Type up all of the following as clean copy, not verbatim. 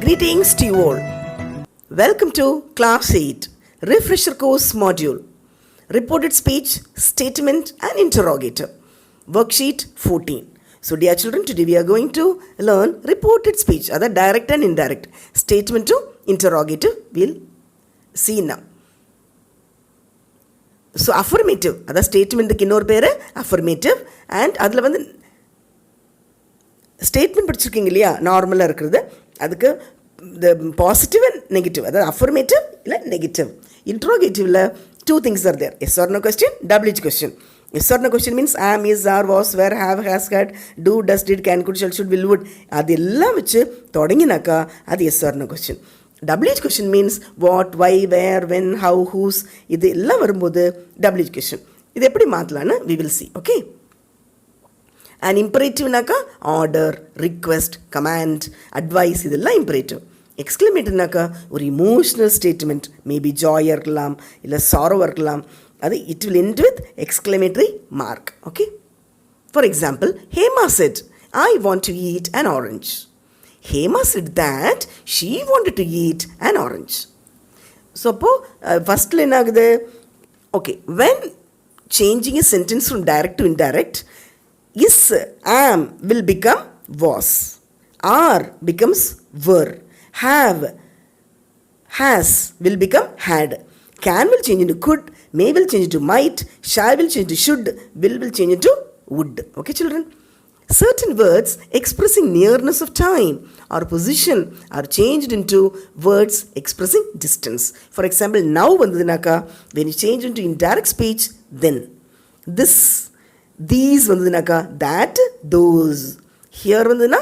Greetings to you all. Welcome to Class 8, Refresher Course Module. Reported speech, statement and interrogative. Worksheet 14. So dear children, today we are going to learn reported speech, other direct and indirect. Statement to interrogative we'll see now. So affirmative, other statement இன்னொரு பேரு affirmative and அதில் வந்து statement படிச்சிருக்கீங்க இல்லையா, நார்மலாக இருக்கிறது. அதுக்கு the positive and negative, அதாவது affirmative இல்லை negative. Interrogative two things are there. Yes or no question, WH question. Yes or no question means am, is, are, was, were, have, has, had, do, does, did, can, could, shall, should, will, would. அது எல்லாம் வச்சு தொடங்கினாக்கா அது yes or no question. WH question means what, why, where, when, how, whose. இது எல்லாம் வரும்போது WH question. இது எப்படி மாற்றலான்னு we will see. Okay. And imperative naka order, request, command, advice idella imperative. Exclamative naka or emotional statement, maybe joy irkalam illa sorrow irkalam, adu it will end with exclamatory mark. Okay, for example, Hema said I want to eat an orange. Hema said that she wanted to eat an orange. So first line agudhu. Okay, when changing a sentence from direct to indirect, is, am will become was, are becomes were, have, has will become had, can will change into could, may will change into might, shall will change into should, will change into would. Okay children, certain words expressing nearness of time or position are changed into words expressing distance. For example, now vandadunaka, when you change into indirect speech, then this, these vandadunaka, that, those. Here vandana,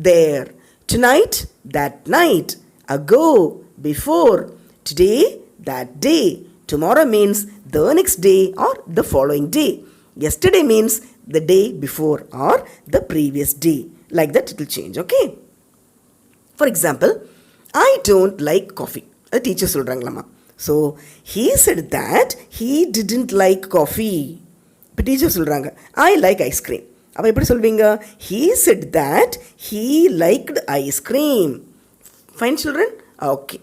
there. Tonight, that night. Ago, before. Today, that day. Tomorrow means the next day or the following day. Yesterday means the day before or the previous day. Like that it will change. Okay. For example, I don't like coffee. A teacher சொல்றாங்களா. So he said that he didn't like coffee. இப்போ teacher சொல்கிறாங்க I like ice cream. அப்போ எப்படி சொல்வீங்க? He said that he liked ice cream. Fine children? Okay.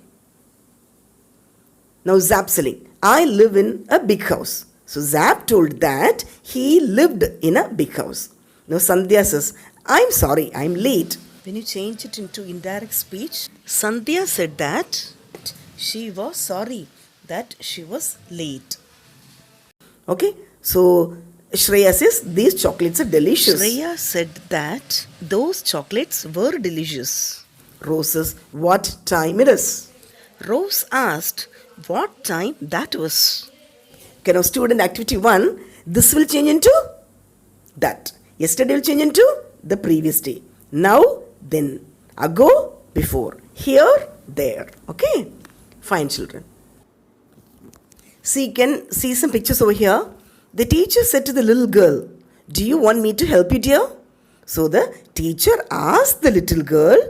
Now Job selling I live in a big house. So Job told that he lived in a big house. Now Sandhya says I am sorry I am late. When you change it into indirect speech, Sandhya said that she was sorry that she was late. Okay. So Shreya says these chocolates are delicious. Shreya said that those chocolates were delicious. Rose says what time it is. Rose asked what time that was. Okay, now student activity 1, this will change into that. Yesterday will change into the previous day. Now, then. Ago, before. Here, there. Okay, fine children. See, you can see some pictures over here. The teacher said to the little girl, do you want me to help you, dear? So the teacher asked the little girl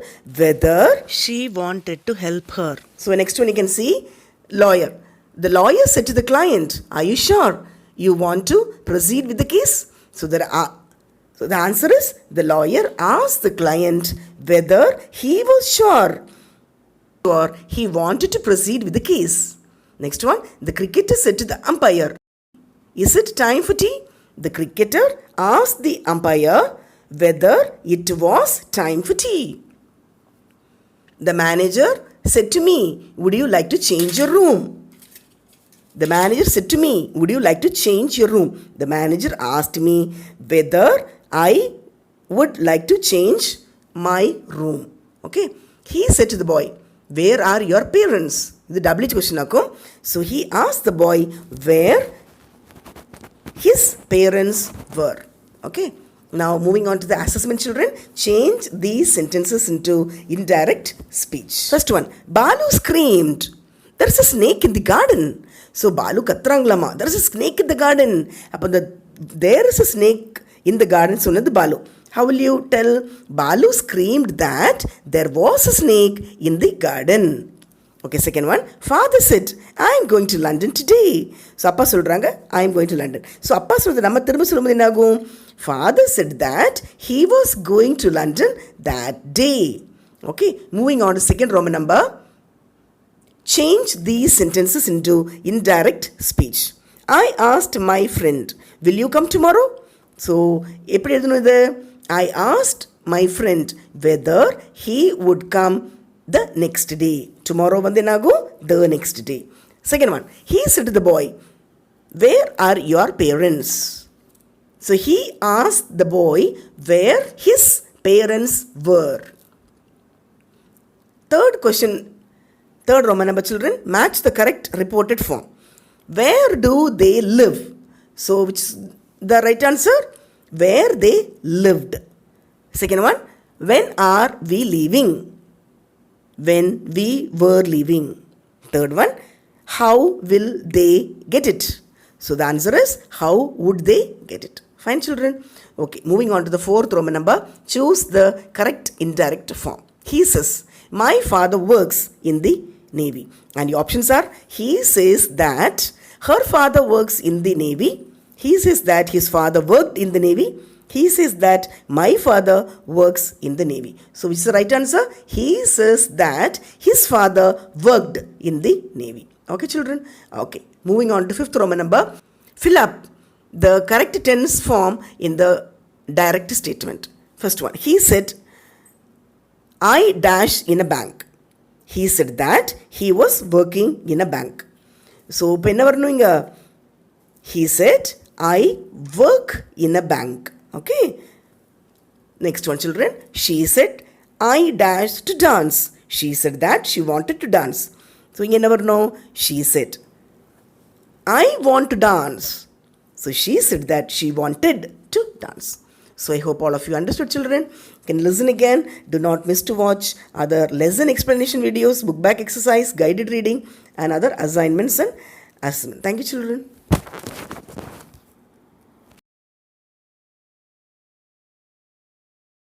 whether she wanted to help her. So next one you can see lawyer. The lawyer said to the client, are you sure you want to proceed with the case? So the answer is the lawyer asked the client whether he was sure or he wanted to proceed with the case. Next one, the cricketer said to the umpire, is it time for tea? The cricketer asked the umpire whether it was time for tea. The manager said to me, would you like to change your room? The manager said to me, would you like to change your room? The manager asked me whether I would like to change my room. Okay. He said to the boy, where are your parents? The WH question akum. So he asked the boy where his parents were. Okay. Now moving on to the assessment children. Change these sentences into indirect speech. First one. Balu screamed, there is a snake in the garden. So Balu katranglama, there is a snake in the garden. Upon there is a snake in the garden. Sonadhu Balu. How will you tell? Balu screamed that there was a snake in the garden. Okay, second one. Father said, I am going to London today. So, அப்பா சொல்கிறாங்க I am going to London. So, அப்பா சொல்கிறது நம்ம திரும்ப சொல்லும்போது என்ன ஆகும்? Father said that he was going to London that day. Okay, moving on to second Roman number. Change these sentences into indirect speech. I asked my friend, will you come tomorrow? So, எப்படி எழுதணும் இது? I asked my friend whether he would come the next day. Tomorrow வந்து என்னாகும்? The next day. Second one, he said to the boy, where are your parents? So, he asked the boy where his parents were. Third question, third Roman number, children, match the correct reported form. Where do they live? So, which is the right answer? Where they lived. Second one, when are we leaving? When we were leaving. Third one, how will they get it? So, the answer is, how would they get it? Fine, children. Okay, moving on to the fourth Roman number, choose the correct indirect form. He says, my father works in the Navy. And the options are, he says that her father works in the Navy. He says that his father worked in the Navy. He says that my father works in the Navy. So, which is the right answer? He says that his father worked in the Navy. Okay, children? Okay, moving on to fifth Roman number. Fill up the correct tense form in the direct statement. First one, he said, I dash in a bank. He said that he was working in a bank. So, இப்போ என்ன வரணும் இங்க? He said, I work in a bank. Okay. Next one, children. She said, I dashed to dance. She said that she wanted to dance. So, இங்க என்ன வரணும்? She said, I want to dance. So, she said that she wanted to dance. So, I hope all of you understood, children. You can listen again. Do not miss to watch other lesson explanation videos, book back exercise, guided reading, and other assignments and assignments. Thank you, children.